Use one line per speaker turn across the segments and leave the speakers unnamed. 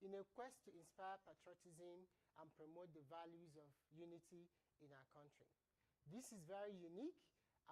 in a quest to inspire patriotism and promote the values of unity in our country. This is very unique,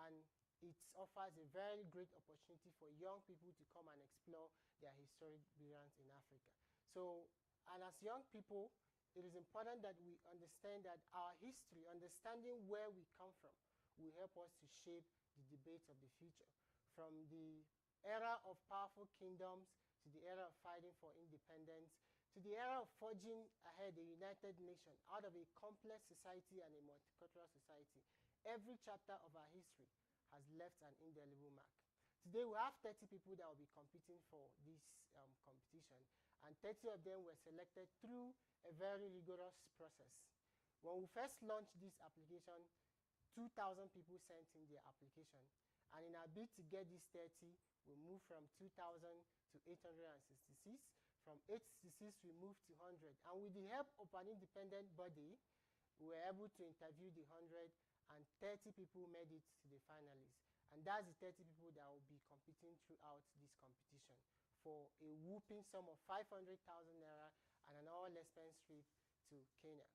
and it offers a very great opportunity for young people to come and explore their historic brilliance in Africa. So, and as young people, it is important that we understand that our history, understanding where we come from, will help us to shape the debates of the future. From the era of powerful kingdoms to the era of fighting for independence, to the era of forging ahead a united nation out of a complex society and a multicultural society. Every chapter of our history has left an indelible mark. Today we have 30 people that will be competing for this competition, and 30 of them were selected through a very rigorous process. When we first launched this application, 2,000 people sent in their application, and in our bid to get these 30, we moved from 2,000 to 866. From 866 we moved to 100, and with the help of an independent body, we were able to interview the 100, and 30 people made it to the finalists. And that's the 30 people that will be competing throughout this competition for a whooping sum of 500,000 naira and an all-expense trip to Kenya.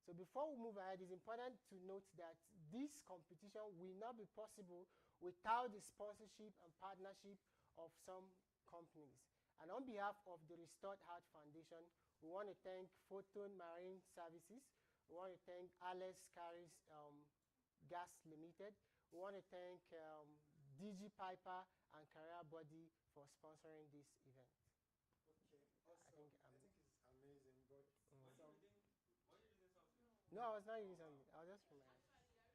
So before we move ahead, it's important to note that this competition will not be possible without the sponsorship and partnership of some companies. And on behalf of the Restored Heart Foundation, we want to thank Photon Marine Services. We want to thank Alex Caris Gas Limited. We want to thank DG Piper and Career Body for sponsoring this event.
Okay, awesome. I think it's amazing, but
no, I was not using something. I was just from my hand.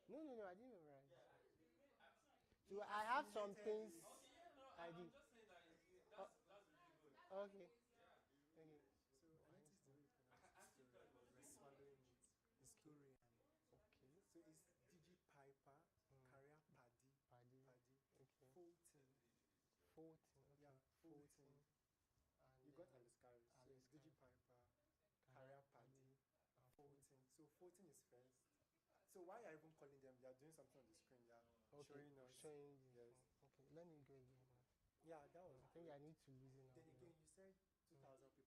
No, I didn't memorize. So I have some things I did. Okay. Okay.
So I noticed the way you pronounce the story. We're swallowing it. The story.
Okay.
So it's DG Piper, Career Paddy.
Okay.
14.
14. Okay.
Yeah, 14.
And
You got Alice Caris. So it's DG Piper, Career Paddy, 14. So 14 is first. So why are you even calling them? They are doing something on the screen. They are showing us.
Showing
Yes.
Okay, let me go again.
Yeah, that was.
I think I need to listen.
Then again, you said 2,000 people.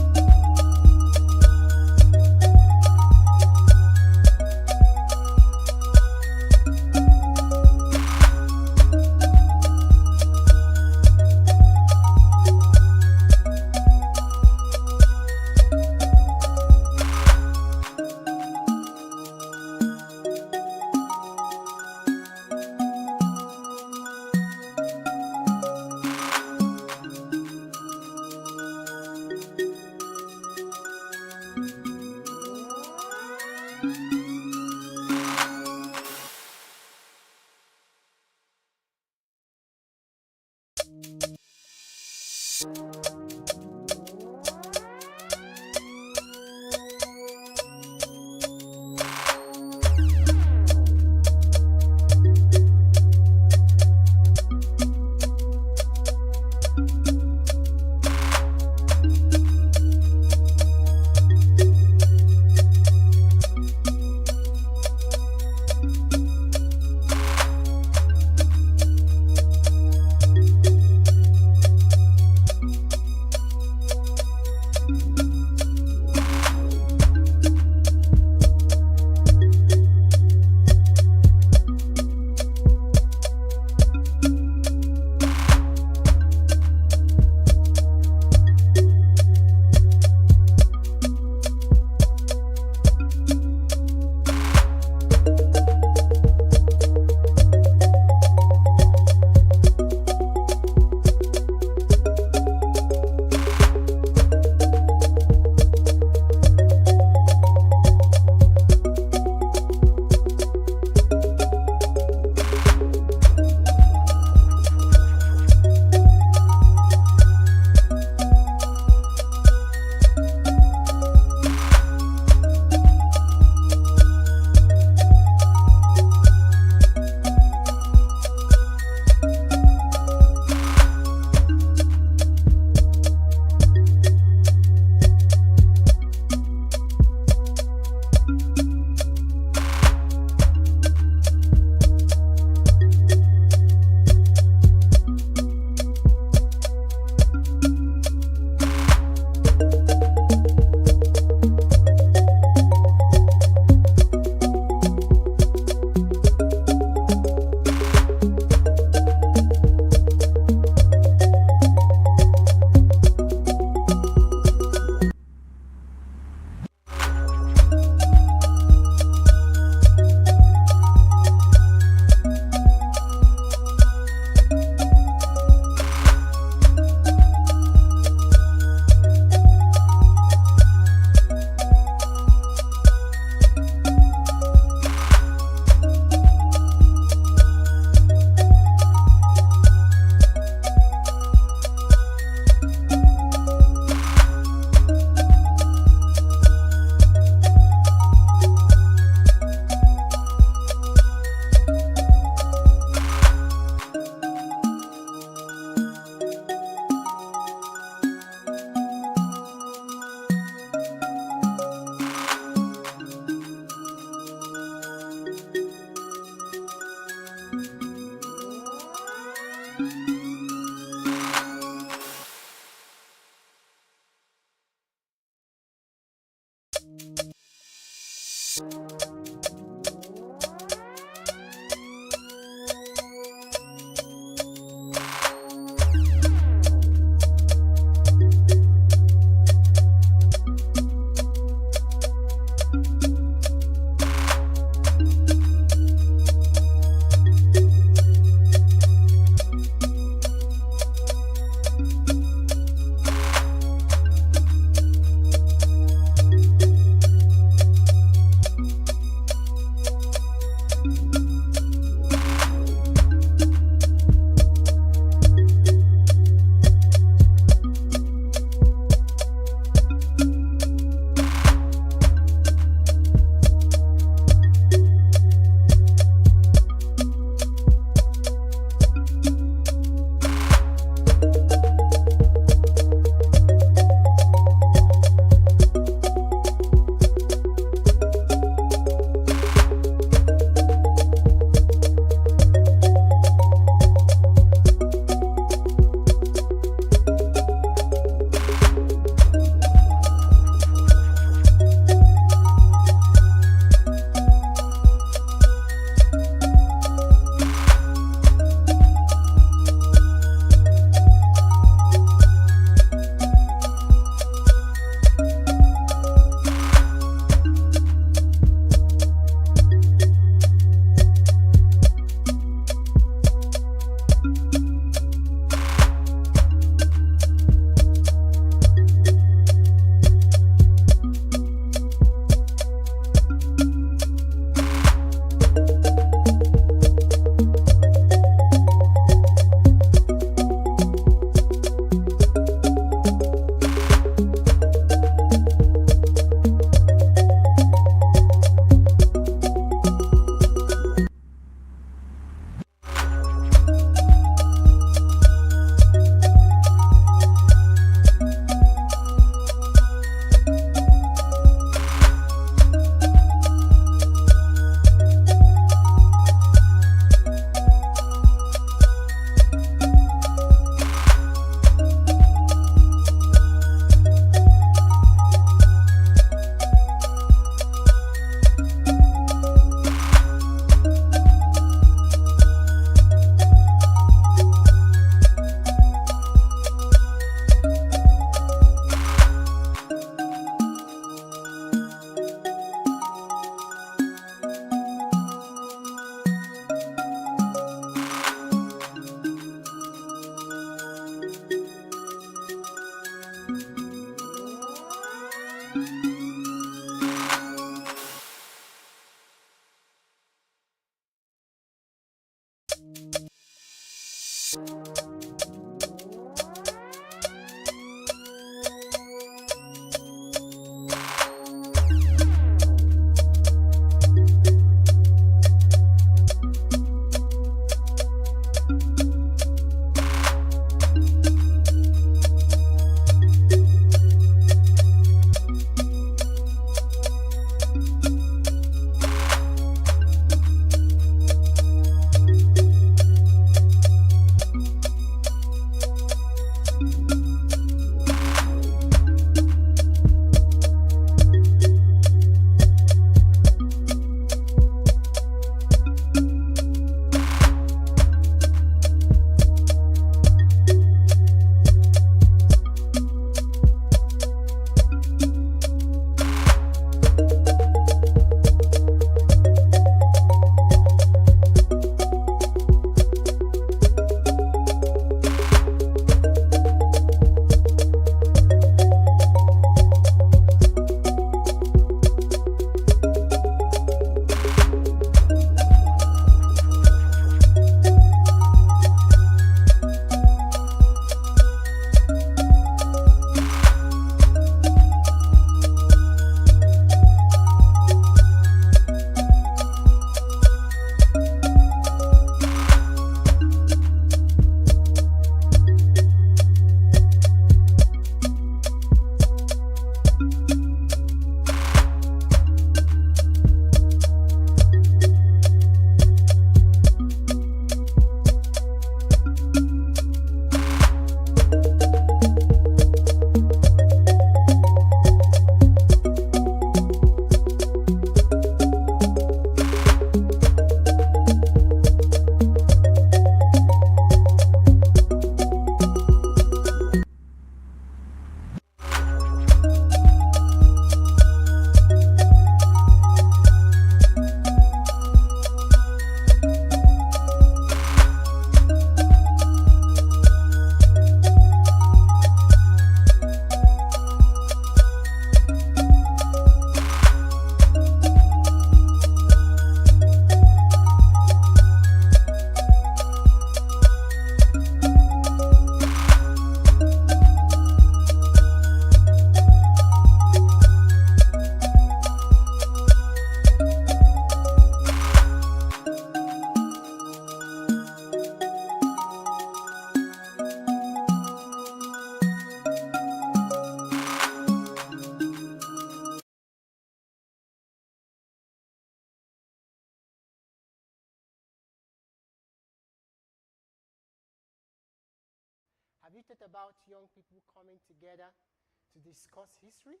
Have you thought about young people coming together to discuss history?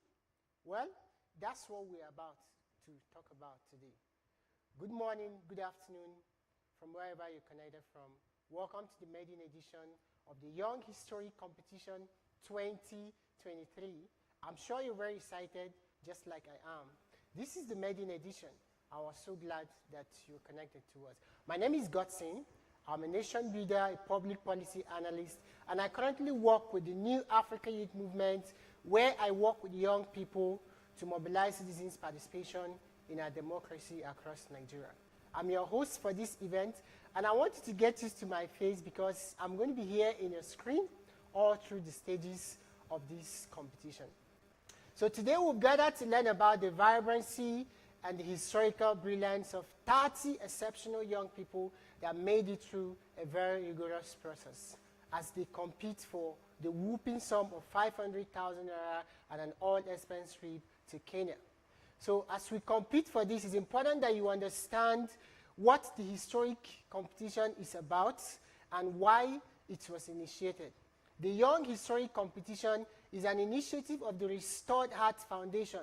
Well, that's what we're about to talk about today. Good morning, good afternoon, from wherever you're connected from. Welcome to the maiden edition of the Young History Competition 2023. I'm sure you're very excited, just like I am. This is the maiden edition. I was so glad that you're connected to us. My name is Godson. I'm a nation builder, a public policy analyst, and I currently work with the New Africa Youth Movement, where I work with young people to mobilize citizens' participation in our democracy across Nigeria. I'm your host for this event, and I want you to get used to my face because I'm going to be here in your screen all through the stages of this competition. So today we've gathered to learn about the vibrancy and the historical brilliance of 30 exceptional young people that made it through a very rigorous process as they compete for the whooping sum of 500,000 naira and an all-expense trip to Kenya. So as we compete for this, it's important that you understand what the historic competition is about and why it was initiated. The Young Historic Competition is an initiative of the Restored Heart Foundation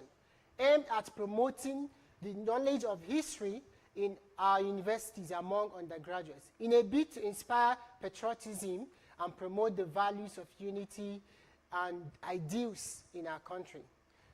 aimed at promoting the knowledge of history in our universities among undergraduates in a bid to inspire patriotism and promote the values of unity and ideals in our country.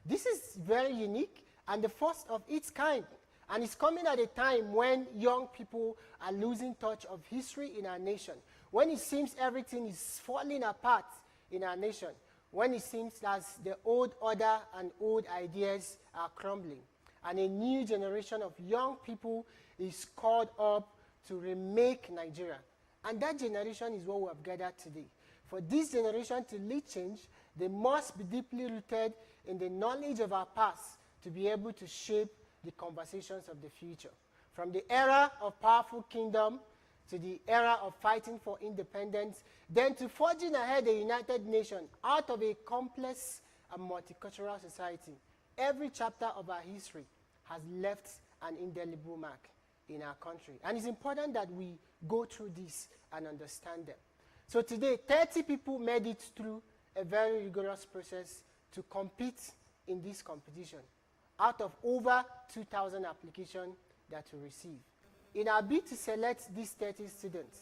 This is very unique and the first of its kind, and it's coming at a time when young people are losing touch of history in our nation, when it seems everything is falling apart in our nation. when it seems as the old order and old ideas are crumbling, and a new generation of young people is called up to remake Nigeria. And that generation is what we have gathered today. For this generation to lead change, they must be deeply rooted in the knowledge of our past to be able to shape the conversations of the future. From the era of powerful kingdom to the era of fighting for independence, then to forging ahead a united nation out of a complex and multicultural society. Every chapter of our history has left an indelible mark in our country. And it's important that we go through this and understand them. So today, 30 people made it through a very rigorous process to compete in this competition out of over 2,000 applications that we received. In our bid to select these 30 students,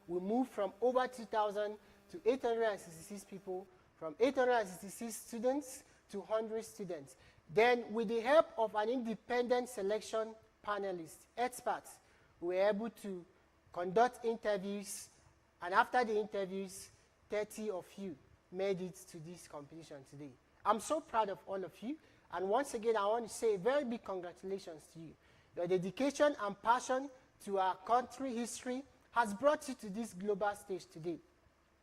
we moved from over 2,000 to 866 people, from 866 students to 100 students. Then, with the help of an independent selection panelist, experts, we were able to conduct interviews, and after the interviews, 30 of you made it to this competition today. I'm so proud of all of you, and once again, I want to say a very big congratulations to you. Your dedication and passion to our country history has brought you to this global stage today.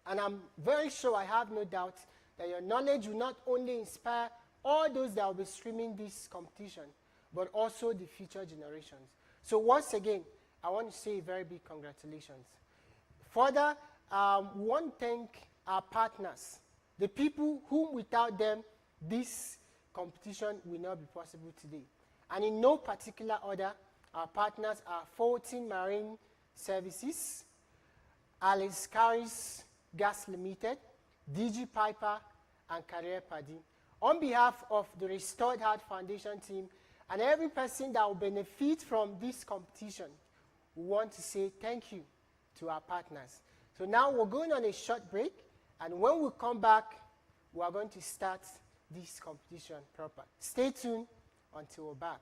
And I'm very sure, I have no doubt, that your knowledge will not only inspire all those that will be streaming this competition, but also the future generations. So once again, I want to say a very big congratulations. Further, we want to thank our partners, the people whom without them, this competition will not be possible today. And in no particular order, our partners are Fulton Marine Services, Alice Caris Gas Limited, DG Piper, and Career Paddy. On behalf of the Restored Heart Foundation team and every person that will benefit from this competition, we want to say thank you to our partners. So now we're going on a short break, and when we come back, we are going to start this competition proper. Stay tuned until we're back.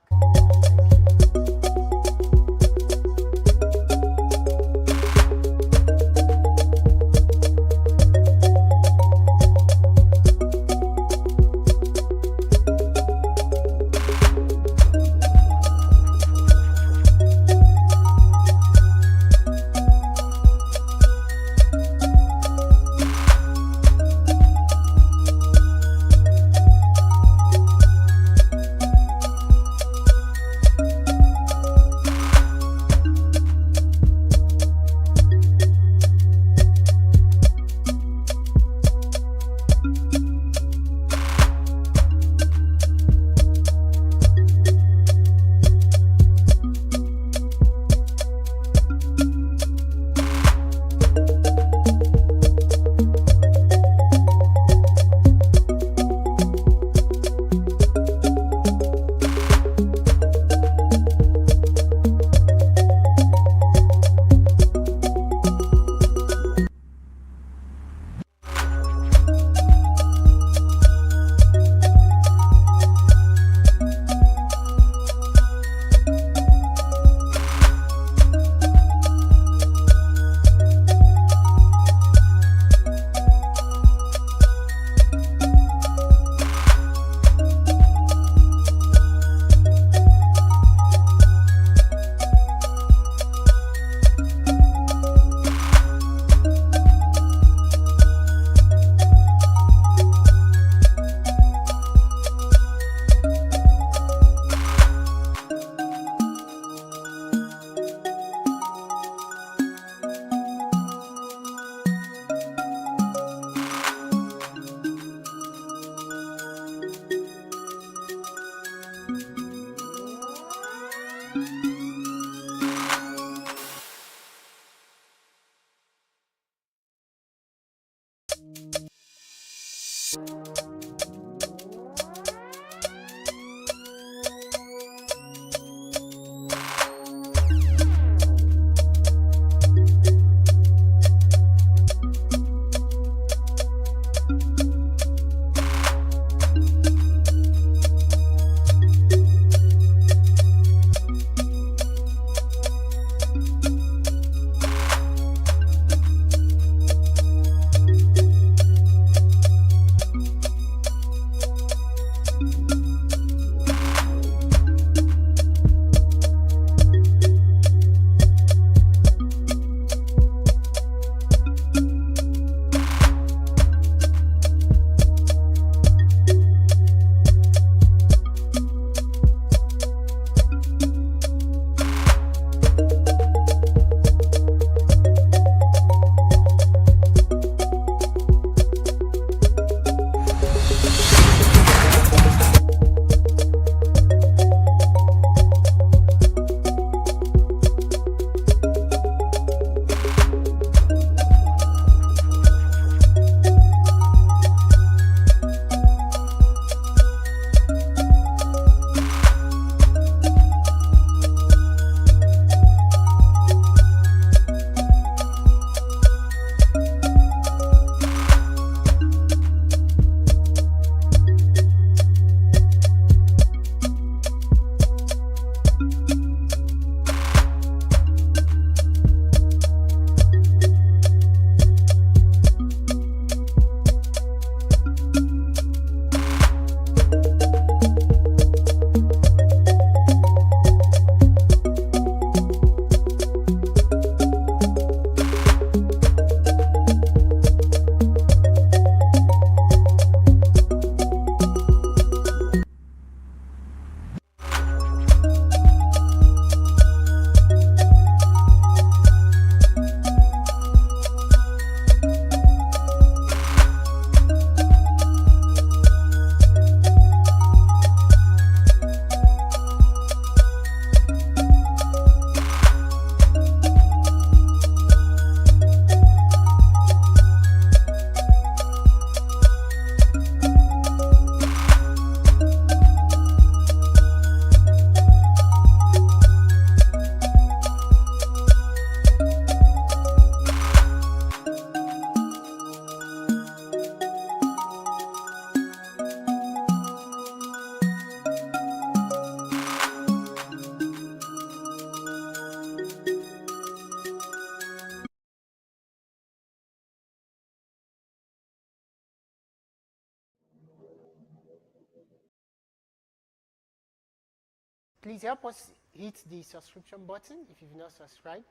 Please help us hit the subscription button if you've not subscribed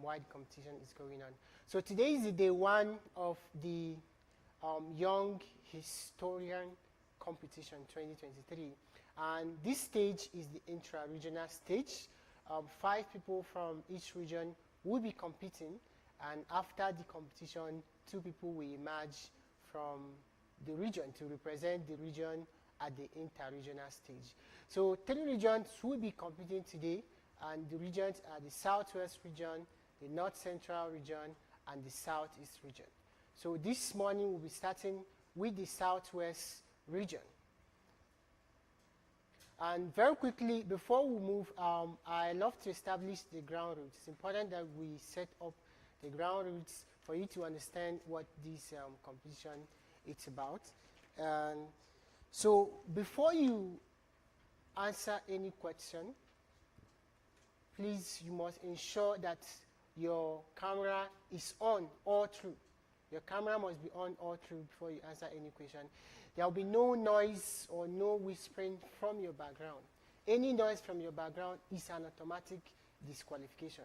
while the competition is going on. So today is the day one of the Young Historian Competition 2023. And this stage is the intra-regional stage. 5 people from each region will be competing, and after the competition, 2 people will emerge from the region to represent the region at the inter-regional stage. So 3 regions will be competing today, and the regions are the Southwest region, the North Central region, and the Southeast region. So this morning we'll be starting with the Southwest region. And very quickly, before we move, I love to establish the ground rules. It's important that we set up the ground rules for you to understand what this competition is about. So before you answer any question, please, you must ensure that your camera is on all through. Your camera must be on all through before you answer any question. There will be no noise or no whispering from your background. Any noise from your background is an automatic disqualification.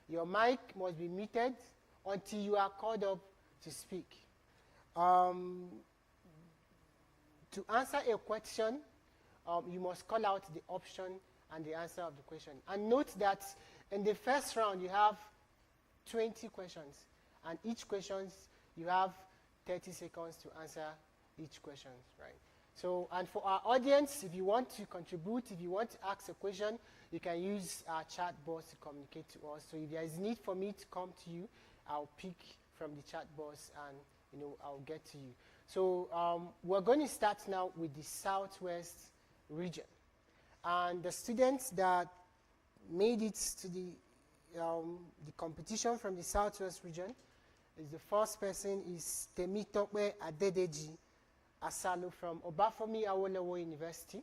Your mic must be muted until you are called up to speak. To answer a question, you must call out the option and the answer of the question. And note that in the first round, you have 20 questions. And each question, you have 30 seconds to answer each question, right? So, and for our audience, if you want to contribute, if you want to ask a question, you can use our chat box to communicate to us. So if there is need for me to come to you, I'll pick from the chat box and I'll get to you. So we're going to start now with the Southwest region. And the students that made it to the competition from the Southwest region, is the first person is Temitope Adedeji Asalo from Obafemi Awolowo University.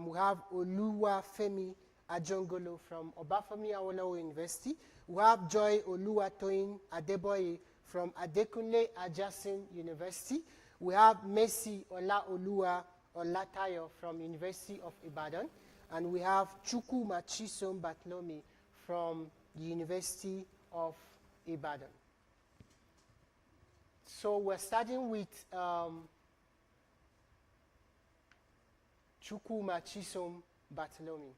We have Oluwafemi Ajongolo from Obafemi Awolowo University. We have Joy Oluwatoyin Adeboye from Adekunle Ajasin University. We have Mercy Olaoluwa Olatayo from University of Ibadan. And we have Chukwu Machisom Batlomi from the University of Ibadan. So we're starting with Chukwu Machisom Batlomi.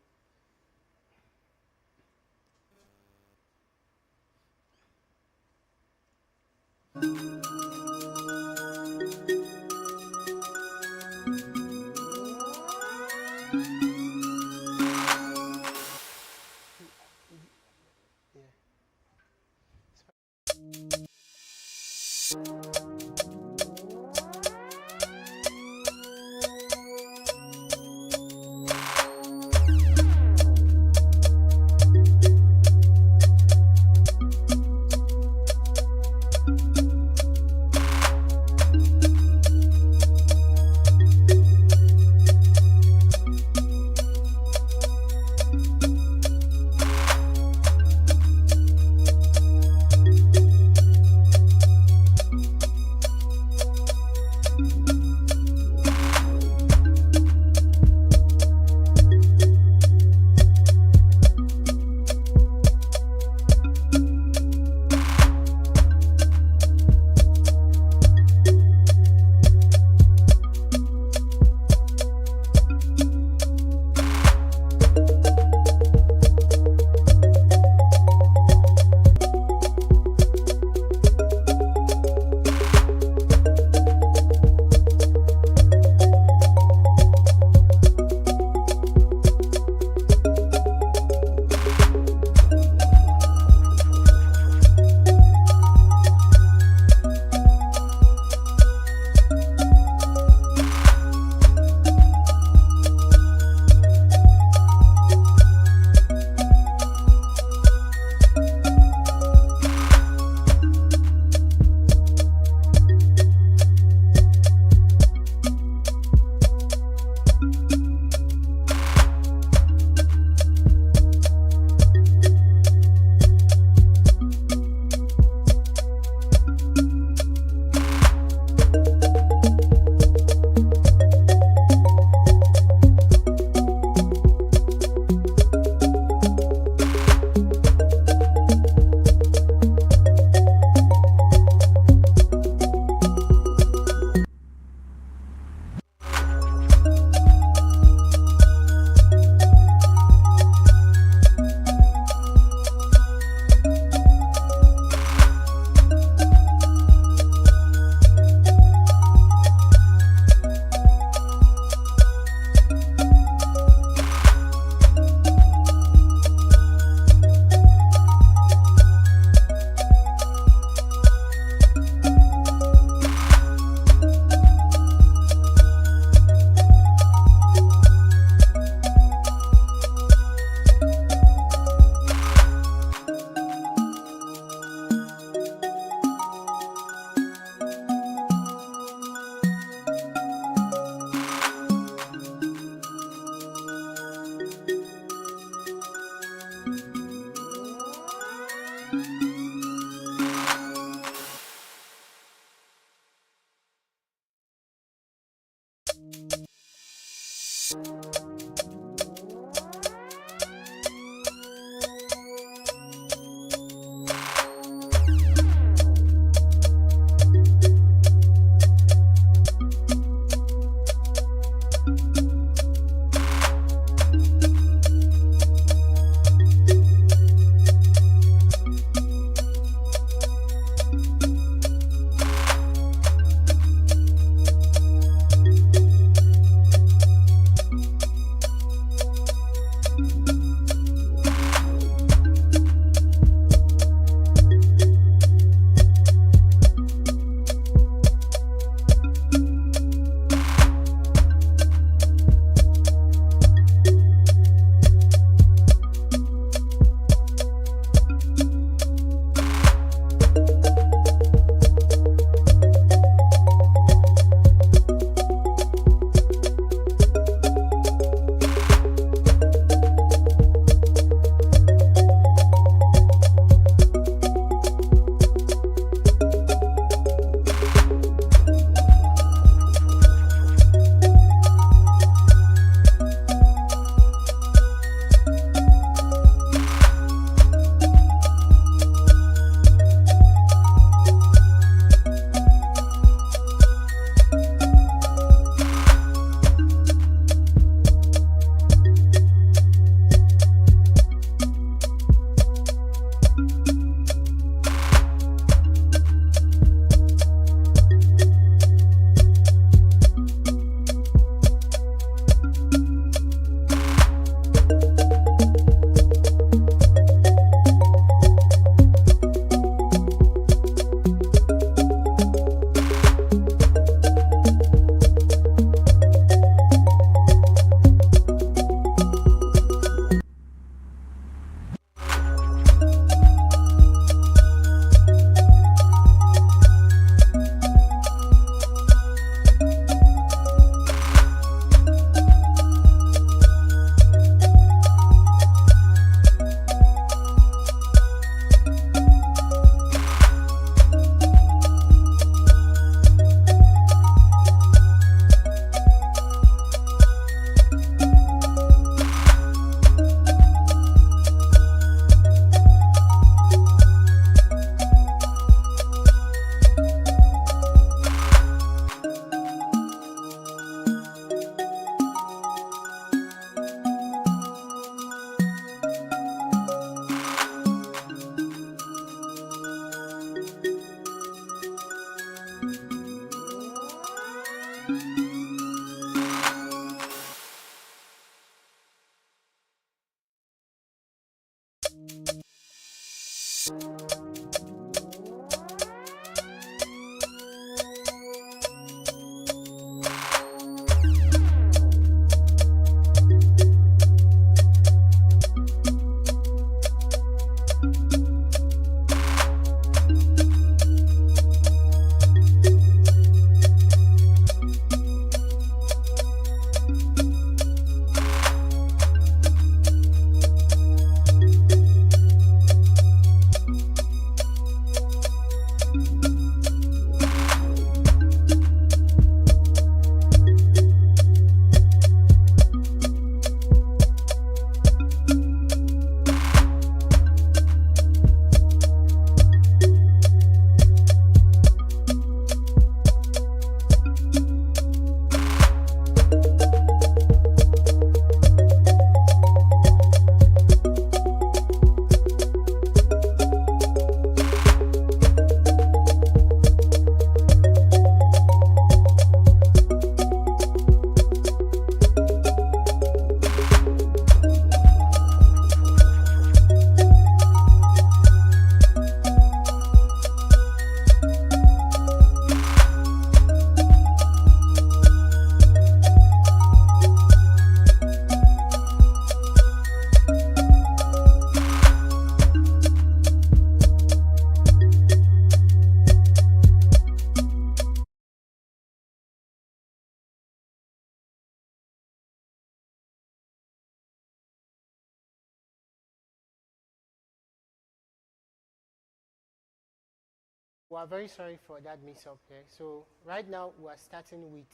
We are very sorry for that mix-up here. So right now we are starting with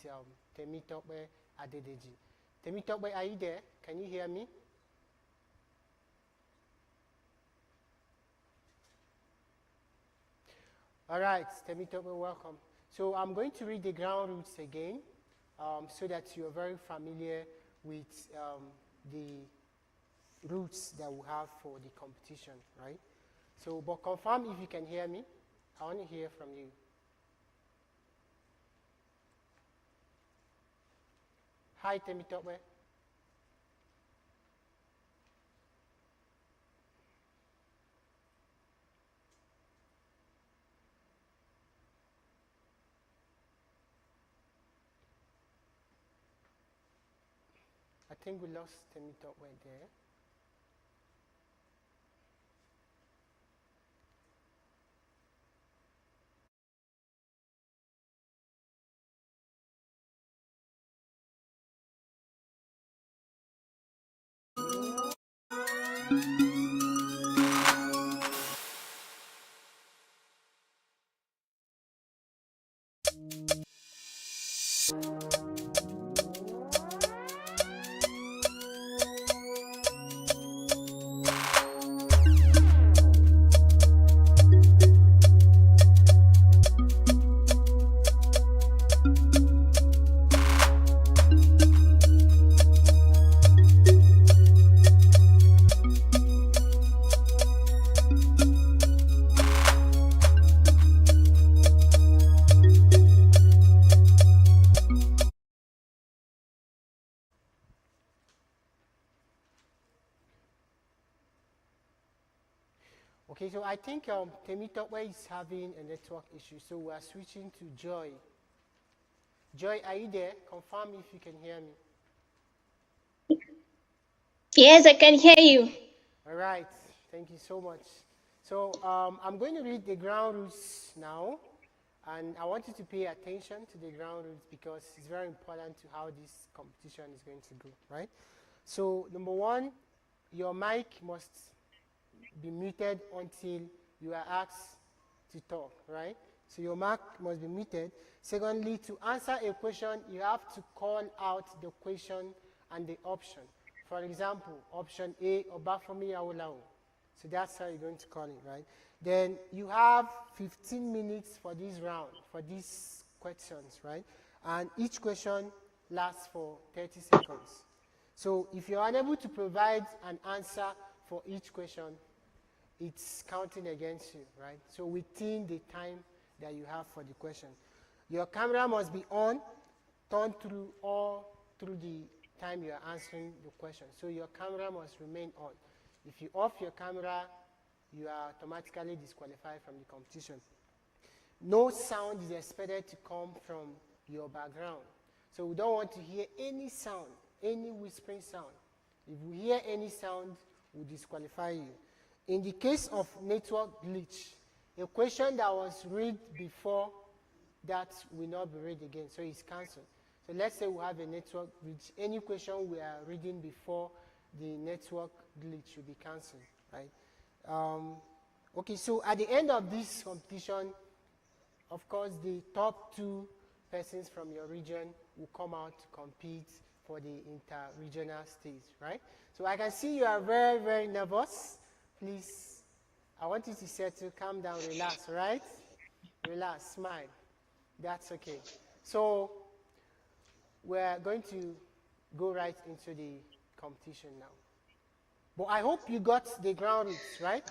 Temitope Adedeji. Temitope, are you there? Can you hear me? All right, Temitope, welcome. So I'm going to read the ground rules again so that you're very familiar with the routes that we have for the competition, right? So, but confirm if you can hear me. I want to hear from you. Hi, Temitope. I think we lost Temitope there. Okay, so I think Temitope is having a network issue, so we are switching to Joy. Joy, are you there? Confirm if you can hear me.
Yes, I can hear you.
All right, thank you so much. So I'm going to read the ground rules now, and I want you to pay attention to the ground rules because it's very important to how this competition is going to go, right? So number one, your mic must be muted until you are asked to talk, right? So your mic must be muted. Secondly, to answer a question, you have to call out the question and the option. For example, option A, Obafomi Awolowo. So that's how you're going to call it, right? Then you have 15 minutes for this round, for these questions, right? And each question lasts for 30 seconds. So if you're unable to provide an answer for each question, it's counting against you, right? So within the time that you have for the question. Your camera must be on, turned through the time you are answering the question. So your camera must remain on. If you off your camera, you are automatically disqualified from the competition. No sound is expected to come from your background. So we don't want to hear any sound, any whispering sound. If we hear any sound, we'll disqualify you. In the case of network glitch, a question that was read before, that will not be read again, so it's cancelled. So let's say we have a network glitch. Any question we are reading before the network glitch will be cancelled, right? Okay, so at the end of this competition, of course, the top two persons from your region will come out to compete for the inter-regional stage, right? So I can see you are very, very nervous. Please, I want you to settle, calm down, relax, right? Relax, smile. That's okay. So we're going to go right into the competition now. But I hope you got the ground rules, right?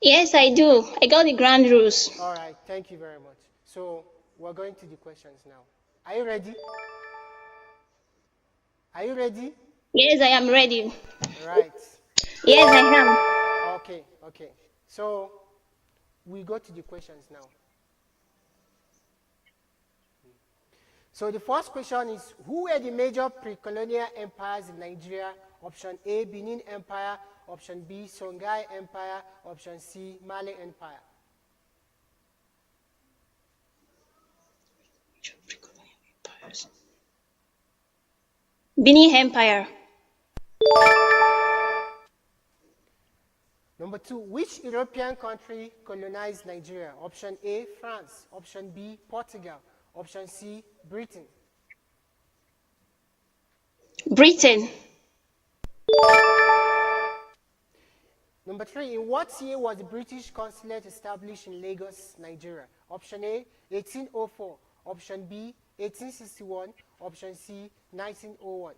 Yes, I do. I got the ground rules.
All right, thank you very much. So we're going to the questions now. Are you ready? Are you ready?
Yes, I am ready.
Right.
Yes, I am.
Okay, okay. So we go to the questions now. So the first question is, who were the major pre-colonial empires in Nigeria? Option A, Benin Empire. Option B, Songhai Empire. Option C, Mali Empire.
Benin Empire.
Number two, which European country colonized Nigeria? Option A, France. Option B, Portugal. Option C, Britain.
Britain.
Option D, Spain. Option E, Italy. Option F, Portugal. Option G, France. Option D, Portugal. Option E, France. Option B, Portugal. Option C, Britain. Option D, France. Option E, Italy. Option F, Portugal. Option G, France. Option D, Portugal. Option C, Britain.
Britain.
Number 3, in what year was the British consulate established in Lagos, Nigeria? Option A, 1804. Option B, 1861. Option C, 1901.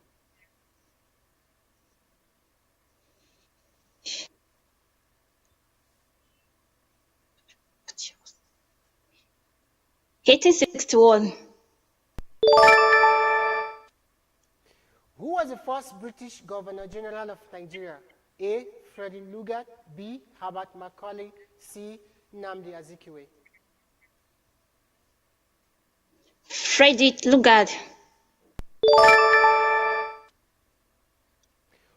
(1861).
Who was the first British Governor General of Nigeria? A, Frederick Lugard. B, Herbert Macaulay. C, Nnamdi Azikiwe.
Frederick Lugard.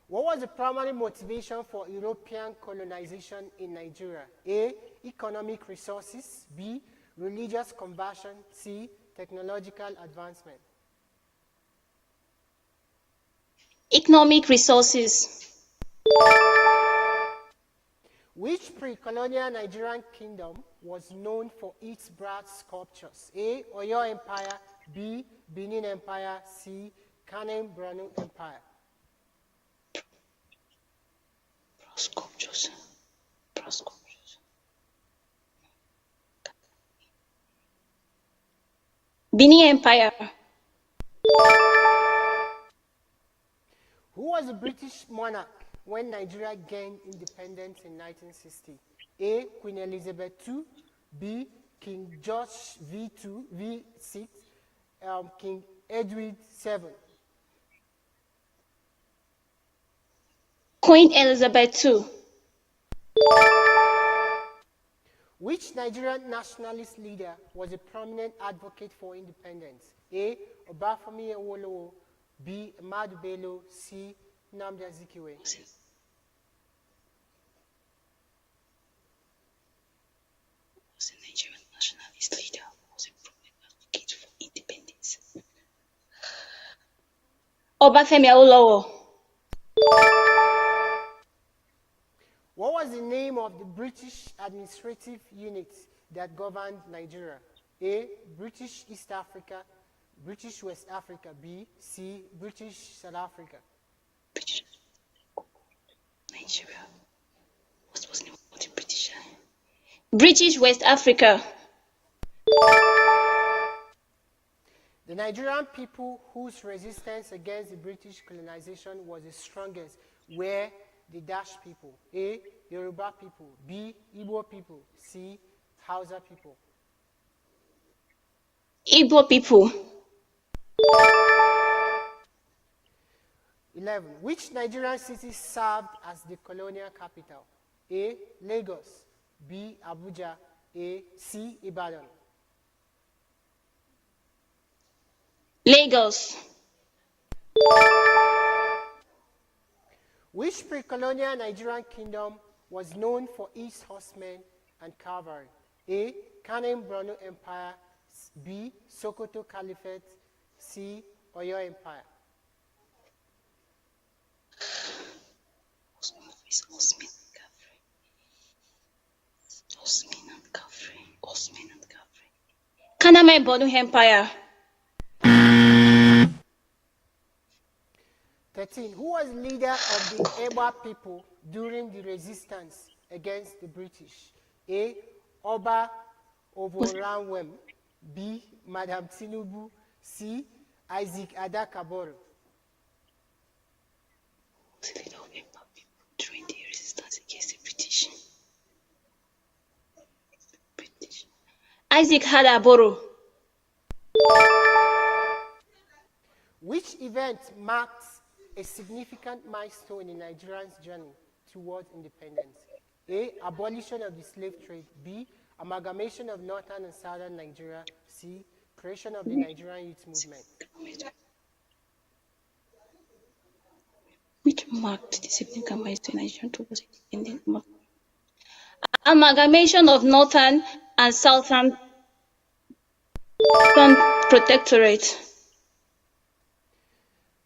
What was the primary motivation for European colonization in Nigeria? A, economic resources. B, religious conversion. C, technological advancement.
Economic resources.
Which pre-colonial Nigerian kingdom was known for its brass sculptures? A, Oyo Empire. B, Benin Empire. C, Kanem Branu Empire.
Sculptures. Benin Empire.
Who was the British monarch when Nigeria gained independence in 1960? A, Queen Elizabeth II. B, King George V6. King Edward VII.
Queen Elizabeth II.
Which Nigerian nationalist leader was a prominent advocate for independence? A, Obafemi Awolowo. B, Ahmadu Bello. C, Nnamdi Azikiwe.
Was a Nigerian nationalist leader who was a prominent advocate for independence. Obafemi Awolowo.
What was the name of the British administrative unit that governed Nigeria? A, British East Africa. British West Africa. B, C, British South Africa.
Nigeria. What was the name of the British? British West Africa.
The Nigerian people whose resistance against the British colonization was the strongest were the Dash people. A, Yoruba people. B, Igbo people. C, Hausa people.
Igbo people.
11. Which Nigerian city served as the colonial capital? A, Lagos. B, Abuja. C, Ibadan.
Lagos.
Which pre-colonial Nigerian kingdom was known for its horsemen and cavalry? A, Kanem Branu Empire. B, Sokoto Caliphate. C, Oyo Empire.
Kanem Branu Empire.
13. Who was leader of the Eba people during the resistance against the British? A, Oba Ovoranwem. B, Madam Tinubu. C, Isaac Adakaboro.
Was the leader of Eba people during the resistance against the British? Isaac Adakaboro.
Which event marked a significant milestone in Nigerians' journey towards independence? A, abolition of the slave trade. B, amalgamation of northern and southern Nigeria. C, creation of the Nigerian youth movement.
Which marked the significant milestone in Nigerian towards independence? Amalgamation of northern and southern protectorate.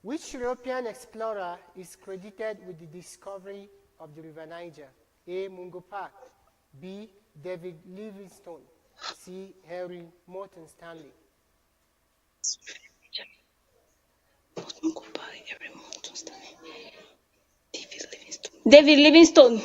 Which European explorer is credited with the discovery of the River Niger? A, Mungo Park. B, David Livingstone. C, Henry Morton Stanley.
Mungo Park, Henry Morton. David Livingstone.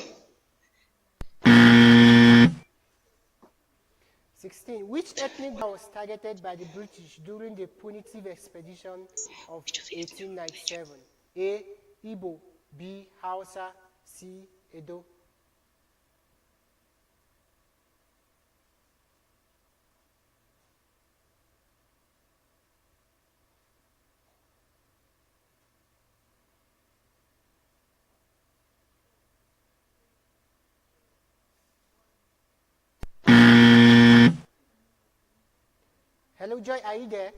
16. Which ethnic group was targeted by the British during the punitive expedition of 1897? A. Igbo. B. Hausa. C. Edo. Hello, Joy, are you there?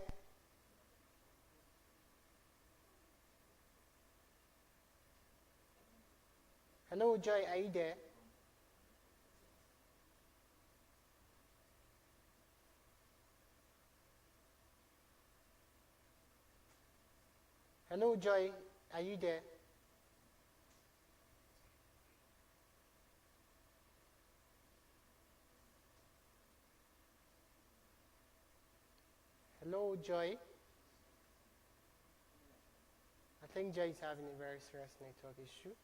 Hello, Joy, are you there? Hello, Joy, are you there? Hello, Joy. I think Joy is having a very serious network issue.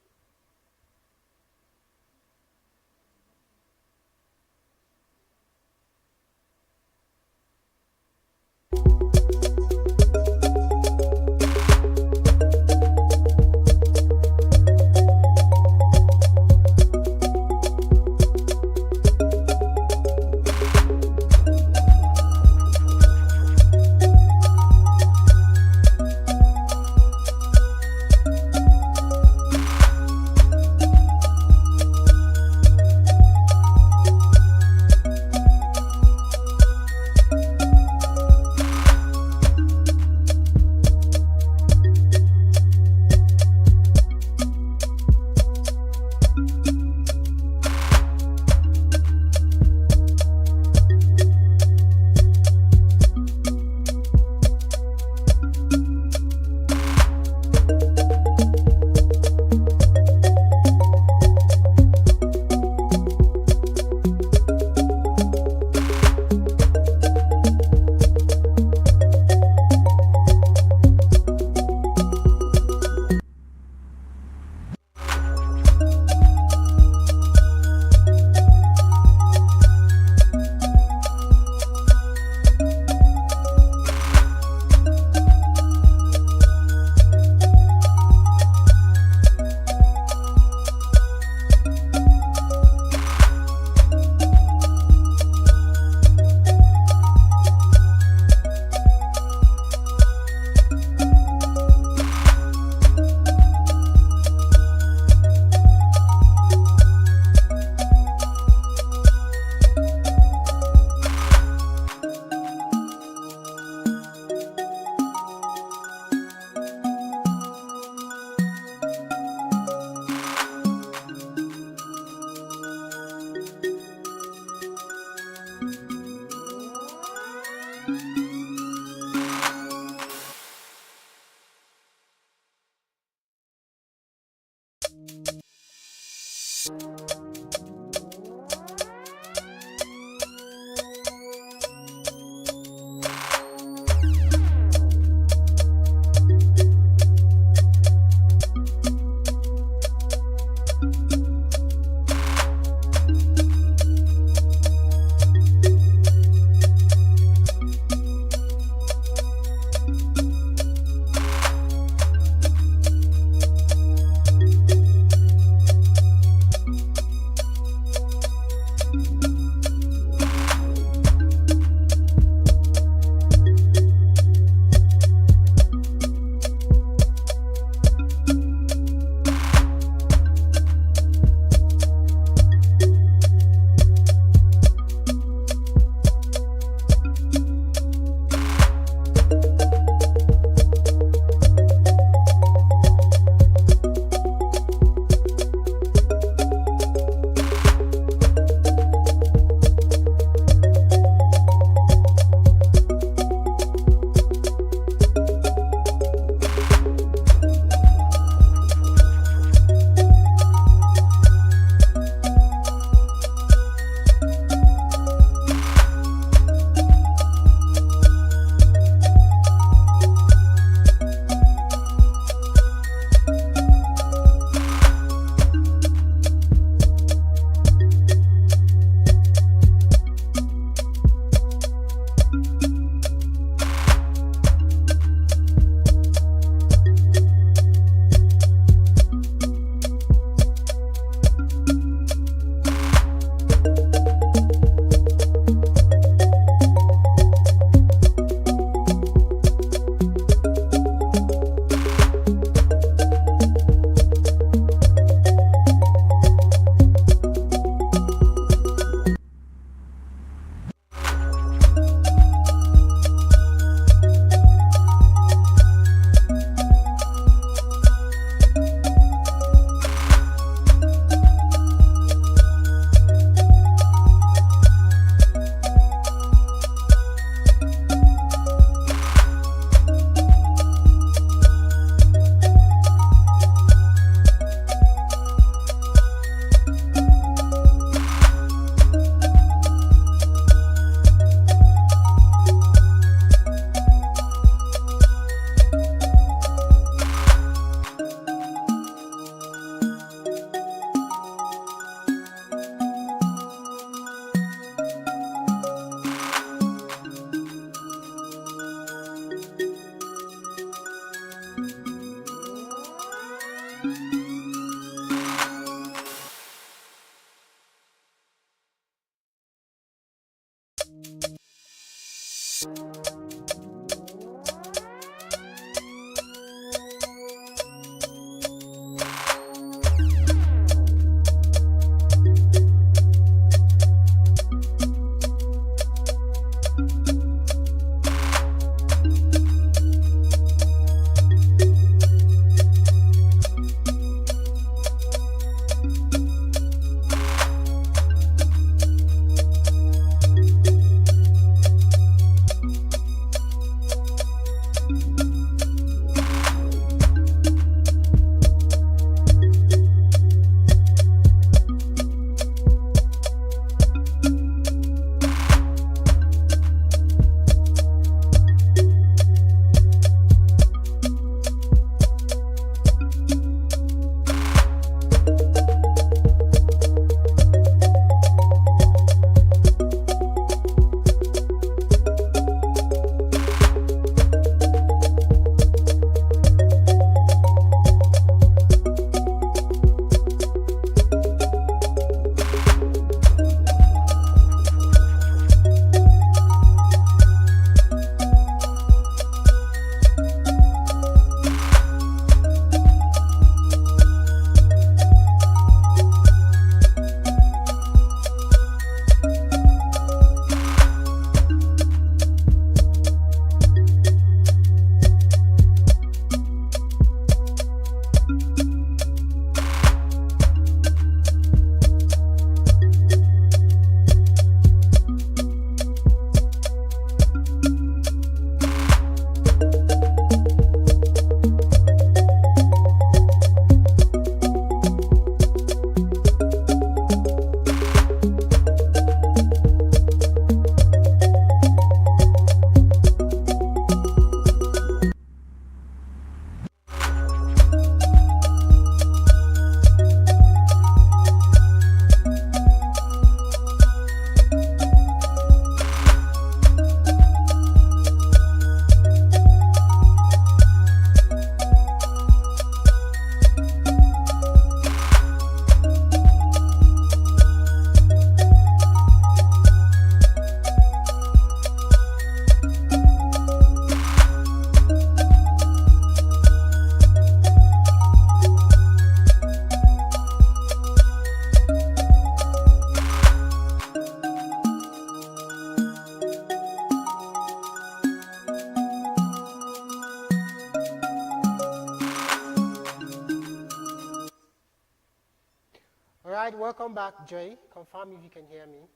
All right, welcome back, Joy. Confirm if you can hear me.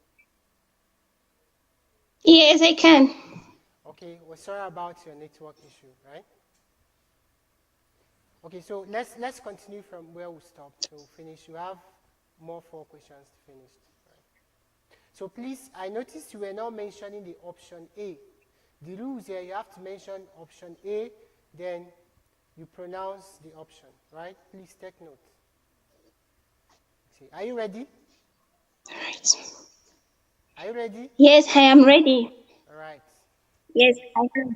Yes, I can.
Okay, we're sorry about your network issue, right? Okay, so let's continue from where we stopped to finish. You have more 4 questions to finish. Right? So please, I noticed you were not mentioning the option A. The rules here, you have to mention option A, then you pronounce the option, right? Please take note. See, are you ready?
All right.
Are you ready?
Yes, I am ready.
All right.
Yes, I am.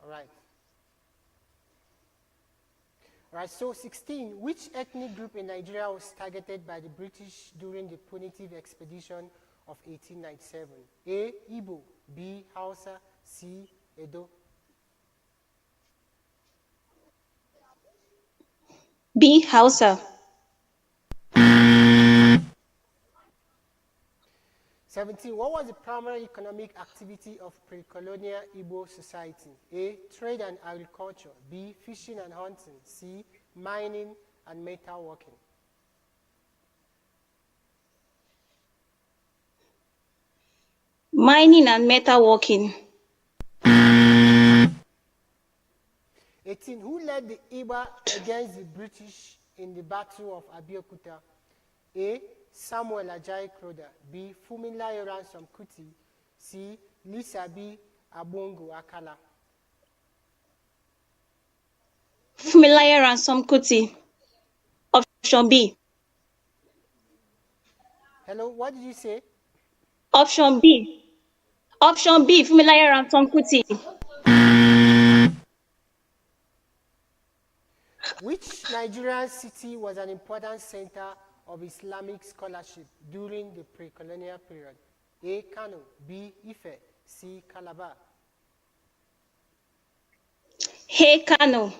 All right. All right, so 16, which ethnic group in Nigeria was targeted by the British during the punitive expedition of 1897? A, Igbo, B, Hausa, C, Edo.
B. Hausa.
17, what was the primary economic activity of pre-colonial Igbo society? A, trade and agriculture, B, fishing and hunting, C, mining and metal working.
Mining and metalworking.
18, who led the Igba against the British in the Battle of Abeokuta? A, Samuel Ajayi Crowther, B, Funmilayo Ransom Kuti, C, Lisabi Abongo Akala.
Funmilayo Ransom Kuti. Option B.
Hello, what did you say?
Option B. Option B. Funmilayo Ransom Kuti.
Which Nigerian city was an important center of Islamic scholarship during the pre-colonial period? A. Kano, B. Ife, C. Calabar.
Hey, Kano.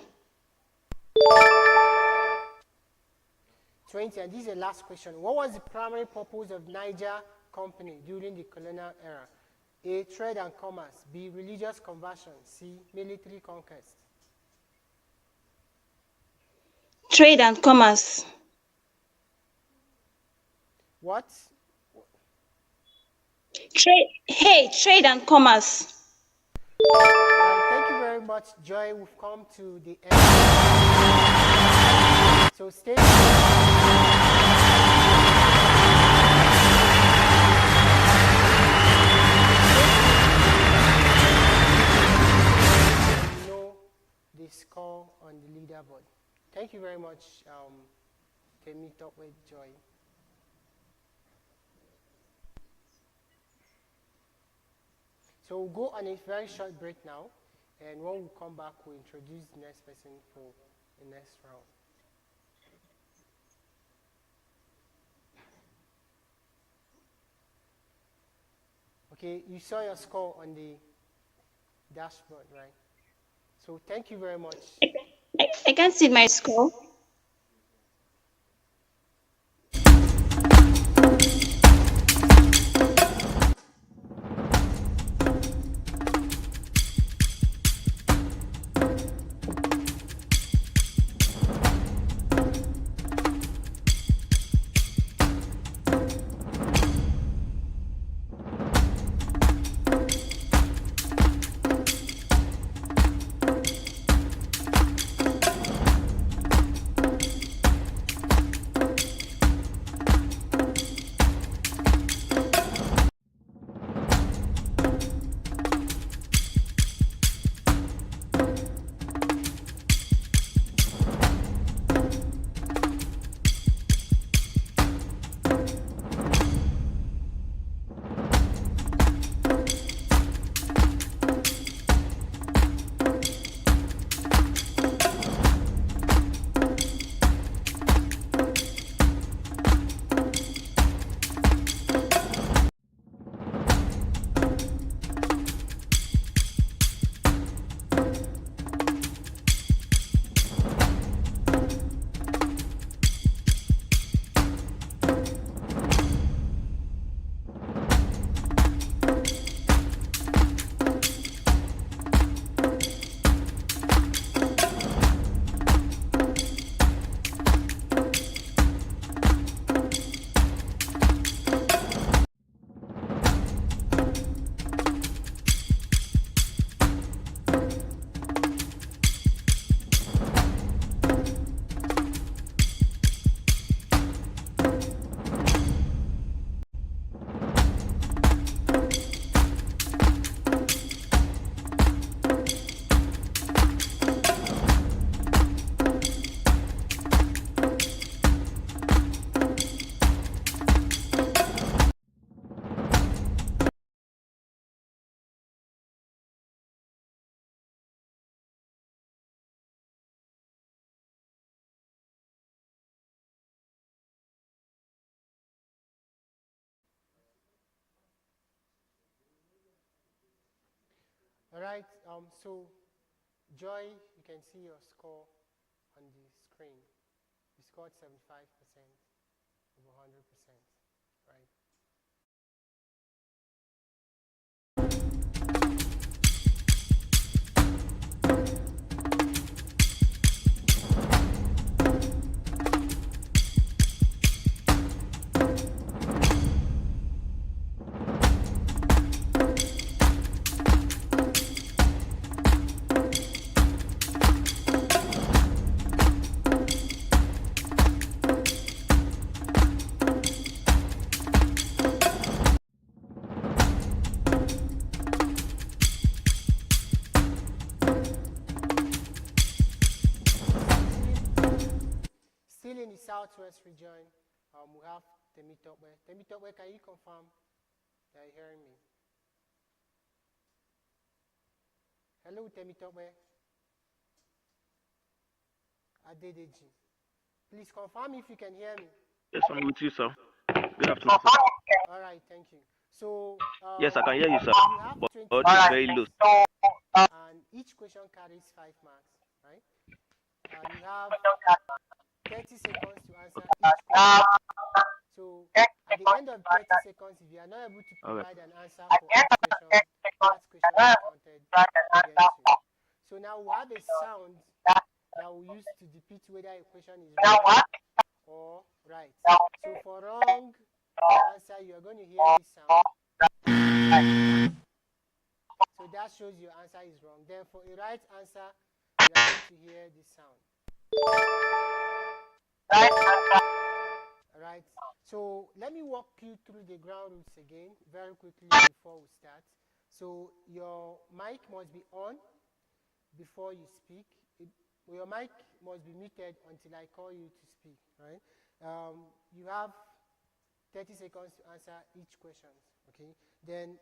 20, and this is the last question. What was the primary purpose of Niger Company during the colonial era? A. Trade and commerce, B. Religious conversion, C. Military conquest.
Trade and commerce.
What?
Trade and commerce.
Right, thank you very much, Joy. We've come to the end. So stay know the score on the leaderboard. Thank you very much, Temi Talk with Joy. So we'll go on a very short break now, and when we come back, we'll introduce the next person for the next round. Okay, you saw your score on the dashboard, right? So thank you very much.
I can't see my score.
All right, so Joy, you can see your score on the screen. You scored 75% of 100%, right? Still in the southwest region, we have Temitope. Temitope, can you confirm that you're hearing me? Hello, Temitope. Adedeji. Please confirm if you can hear me.
Yes, I'm with you, sir. Good afternoon, sir.
All right, thank you. So,
Yes, I can hear you, sir.
you have
But
20
audio is very low.
and each question carries 5 marks, right? And you have 30 seconds to answer each question. So, at the end of 30 seconds, if you are not able to provide an answer for each question, that question is counted against you. So now we have a sound that we use to depict whether a question is wrong or right. So for wrong answer, you are going to hear this sound. So that shows your answer is wrong. Then for a right answer, you are going to hear this sound. Alright, so let me walk you through the ground rules again very quickly before we start. So your mic must be on before you speak. Your mic must be muted until I call you to speak, right? You have 30 seconds to answer each question, okay? Then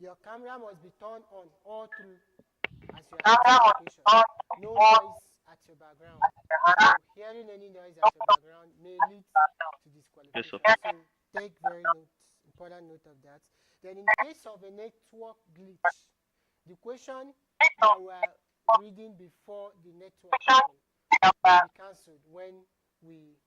your camera must be turned on all through as you are answering the question. No noise at your background. So hearing any noise at your background may lead to disqualification.
Yes,
so take very important note of that. Then in case of a network glitch, the question that we are reading before the network happened will be cancelled when we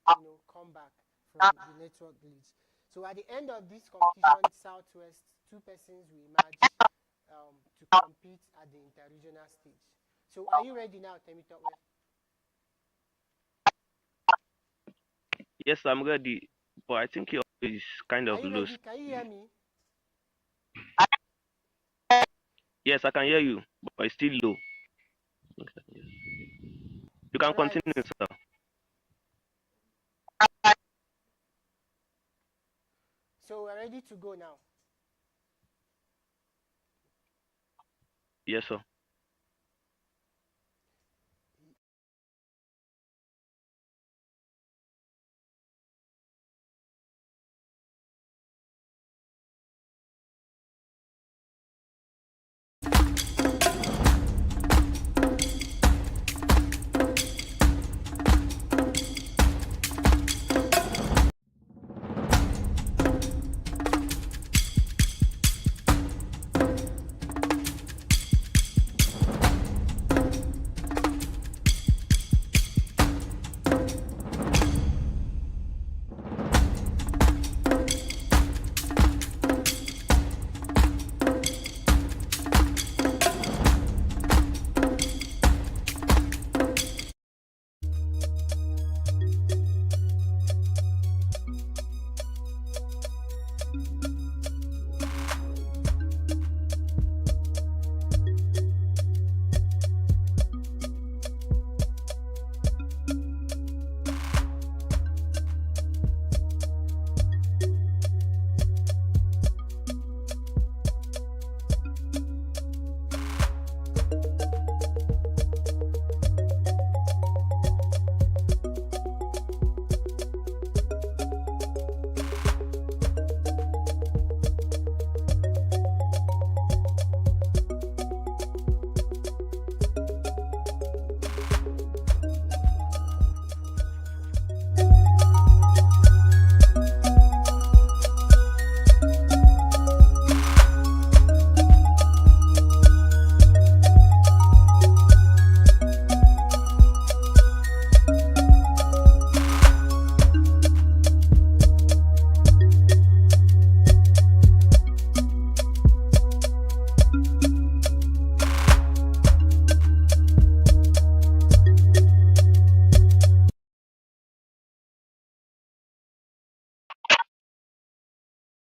come back from the network glitch. So at the end of this competition, Southwest, 2 persons will emerge to compete at the interregional stage. So are you ready now, Temitope?
Yes, I'm ready. But I think your audio is kind of
Are you
low.
ready? Can you hear me?
Yes, I can hear you, but it's still low. You can continue, sir.
So we're ready to go now.
Yes, sir.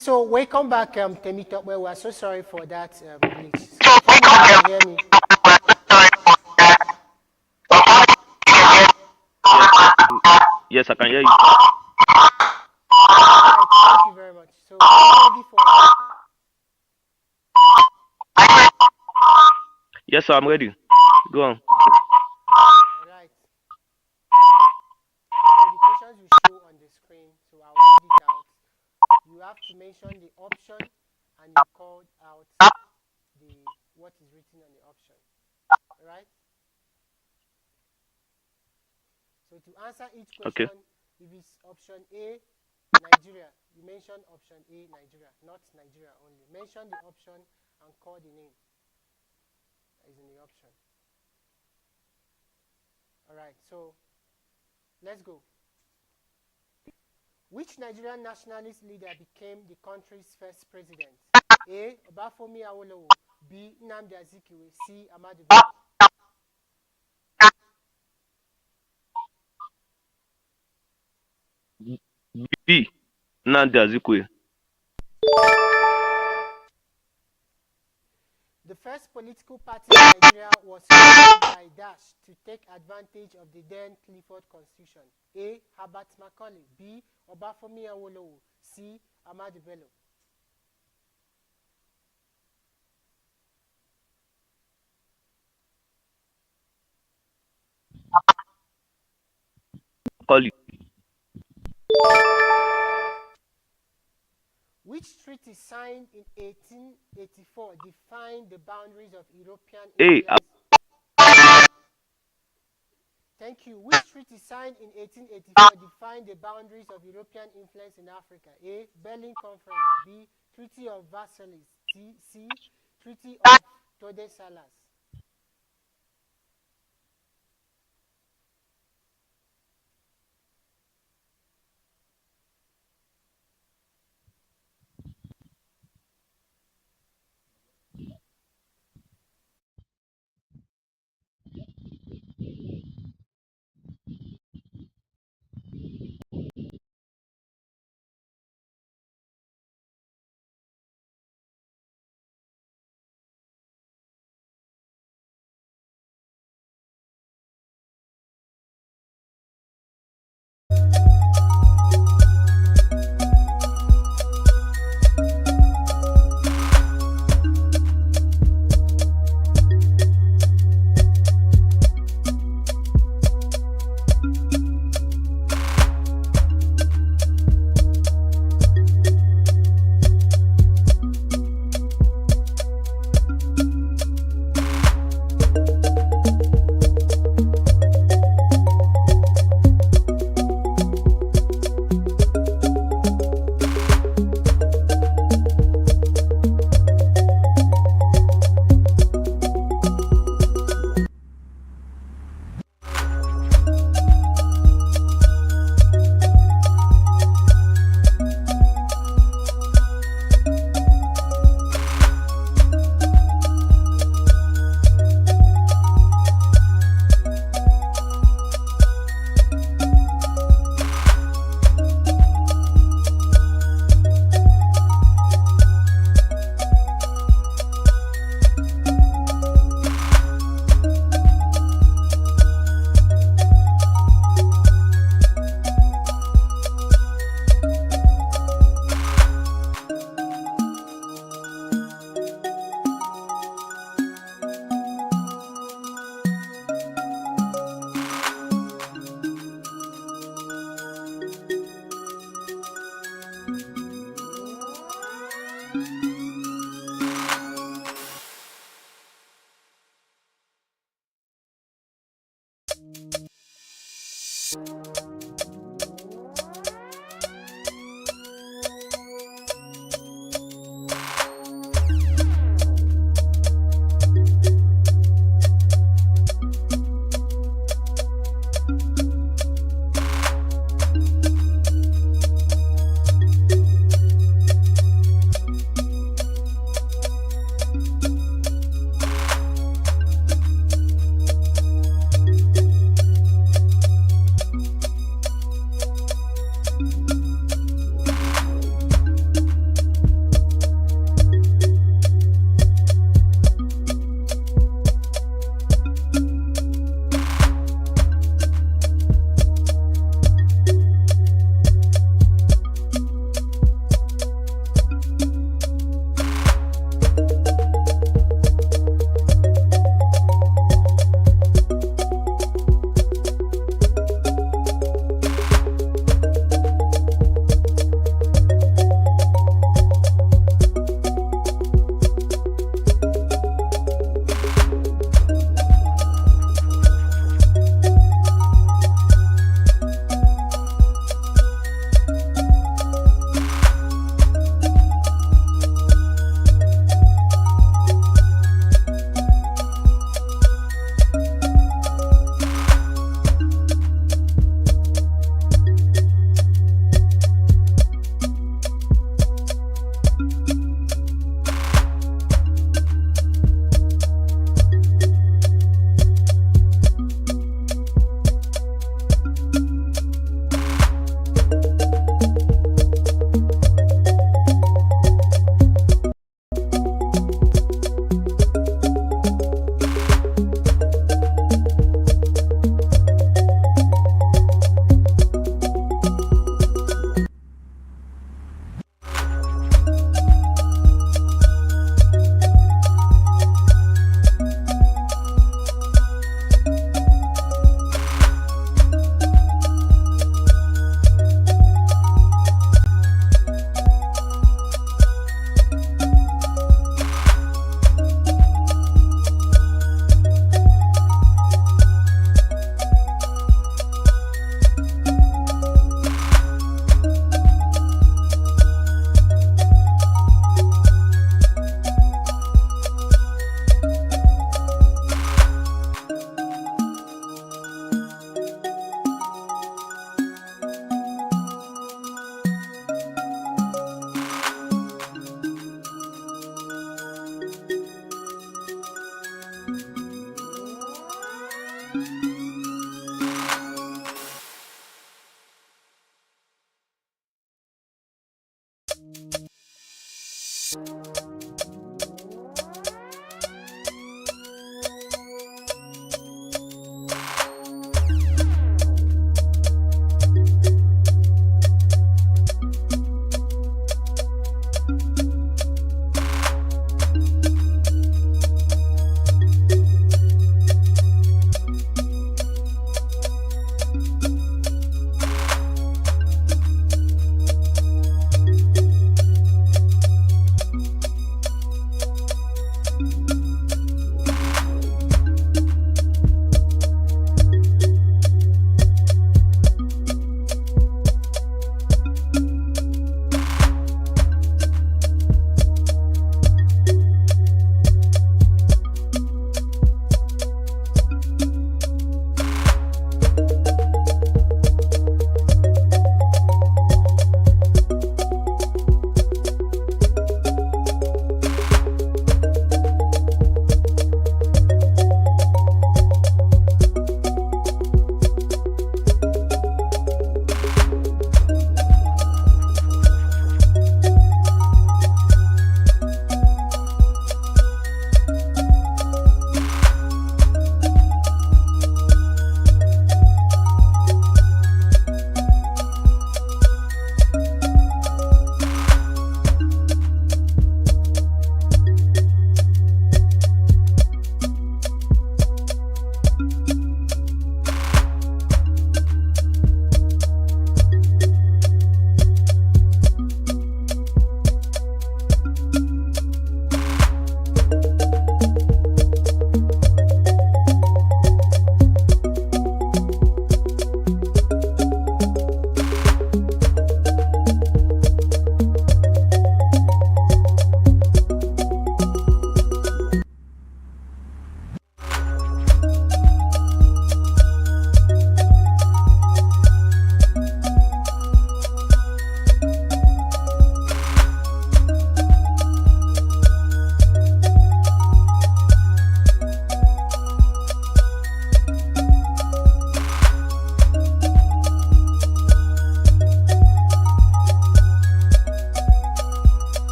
So welcome back, Temitope. We are so sorry for that glitch. Can you hear me?
Yes, I can hear you.
Right, thank you very much. So are you ready for
Yes, sir, I'm ready. Go on.
Alright. So the questions will show on the screen, so I'll read it out. You have to mention the option and you called out what is written on the option. Alright? So to answer each
Okay.
question, if it's option A, Nigeria, you mention option A, Nigeria, not Nigeria only. Mention the option and call the name that is in the option. All right, so let's go. Which Nigerian nationalist leader became the country's first president? A. Obafemi Awolowo. B. Nnamdi Azikiwe. C. Ahmadu Bello.
B. Nnamdi Azikiwe.
The first political party in Nigeria was founded by Dash to take advantage of the then Clifford Constitution. A. Herbert Macaulay. B. Obafemi Awolowo. C. Ahmadu Bello.
Macaulay.
Which treaty signed in 1884 defined the boundaries of European
A.
influence? Thank you. Which treaty signed in 1884 defined the boundaries of European influence in Africa? A. Berlin Conference. B. Treaty of Versailles. C. Treaty of Tordesillas.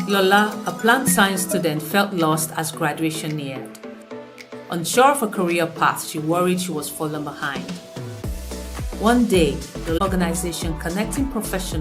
Lola, a plant science student, felt lost as graduation neared. Unsure of her career path, she worried she was falling behind. One day, the organization connecting professionals